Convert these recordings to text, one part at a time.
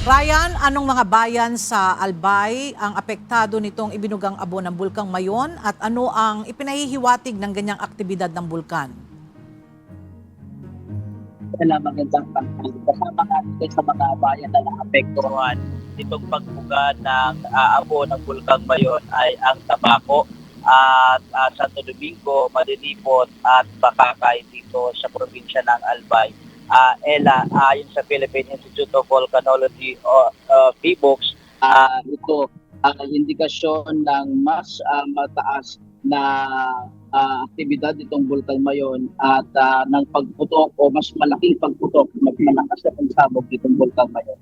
Ryan, anong mga bayan sa Albay ang apektado nitong ibinugang abo ng Bulkang Mayon at ano ang ipinahihiwatig ng ganyang aktibidad ng bulkan? Na magandang panahon. Kasama natin sa mga bayan na naapektuhan nitong pagbuga ng abo ng Bulkang Mayon ay ang Tabaco at Santo Domingo, Malilipot at Bacacay dito sa probinsya ng Albay. Ella, ayon sa Philippine Institute of Volcanology o PHIVOLCS, ito ang indikasyon ng mas mataas na aktibidad itong Bulkang Mayon at ng pagputok o mas malaking pagputok, mas malakas na pagsabog itong Bulkang Mayon.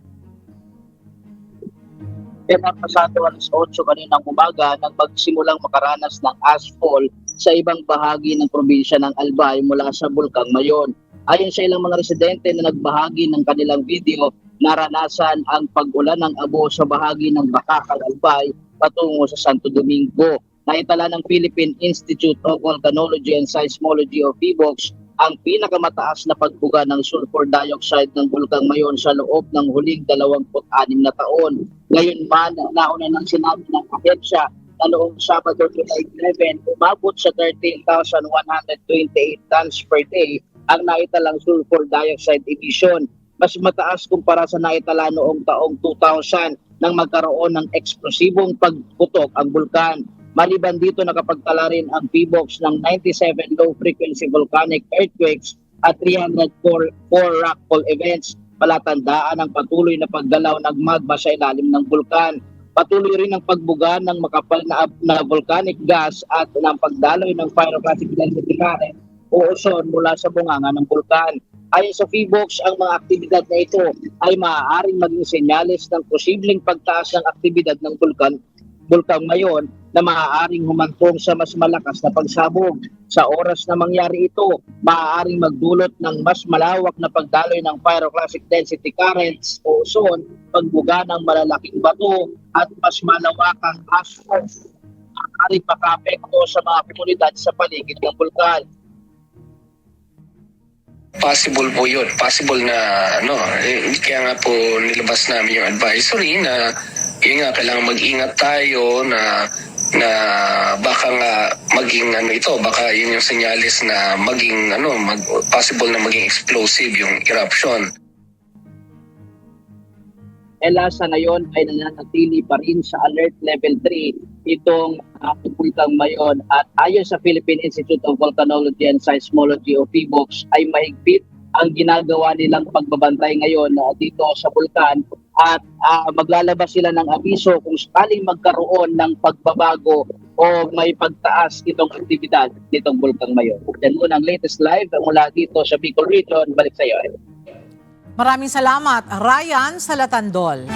Kaya pasado alas 8 kaninang umaga nang magsimulang makaranas ng ashfall sa ibang bahagi ng probinsya ng Albay mula sa Bulkang Mayon. Ayon sa ilang mga residente na nagbahagi ng kanilang video, naranasan ang pag-ulan ng abo sa bahagi ng Bacacay, Albay patungo sa Santo Domingo. Naitala ng Philippine Institute of Volcanology and Seismology o PHIVOLCS ang pinakamataas na pagbuga ng sulfur dioxide ng Bulkang Mayon sa loob ng huling 26 na taon. Ngayon man, nauna nang sinabi ng ahensya na noong Sabado, July 11, umabot sa 13,128 tons per day ang naitalang sulfur dioxide emission. Mas mataas kumpara sa naitala noong taong 2000 nang magkaroon ng eksplosibong pagputok ang bulkan. Maliban dito, nakapagtala rin ang PHIVOLCS ng 97 low-frequency volcanic earthquakes at 304 rockfall events. Palatandaan ang patuloy na pagdalaw ng magma sa ilalim ng bulkan. Patuloy rin ang pagbuga ng makapal na volcanic gas at ng pagdaloy ng pyroclastic density current o ozone mula sa bunganga ng bulkan. Ayon sa PHIVOLCS, ang mga aktibidad na ito ay maaaring maging senyales ng posibleng pagtaas ng aktibidad ng Bulkang Mayon na maaaring humantong sa mas malakas na pagsabog. Sa oras na mangyari ito, maaaring magdulot ng mas malawak na pagdaloy ng pyroclastic density currents o ozone, pagbuga ng malalaking bato at mas malawakang ashfall. Maaaring makaapekto sa mga komunidad sa paligid ng bulkan. Possible po yun. Possible na kaya nga po nilabas namin yung advisory na yun nga, kailangan mag-ingat tayo na baka nga maging baka yun yung senyales na maging possible na maging explosive yung eruption. Sa ngayon ay nananatili pa rin sa alert level 3 itong Bulkang Mayon at ayon sa Philippine Institute of Volcanology and Seismology o PHIVOLCS ay mahigpit ang ginagawa nilang pagbabantay ngayon dito sa bulkan at maglalabas sila ng abiso kung sakaling magkaroon ng pagbabago o may pagtaas itong aktibidad nitong Bulkang Mayon. Yan muna ang latest live mula dito sa Bicol Region. Balik sa iyo. Maraming salamat, Ryan Salatandol.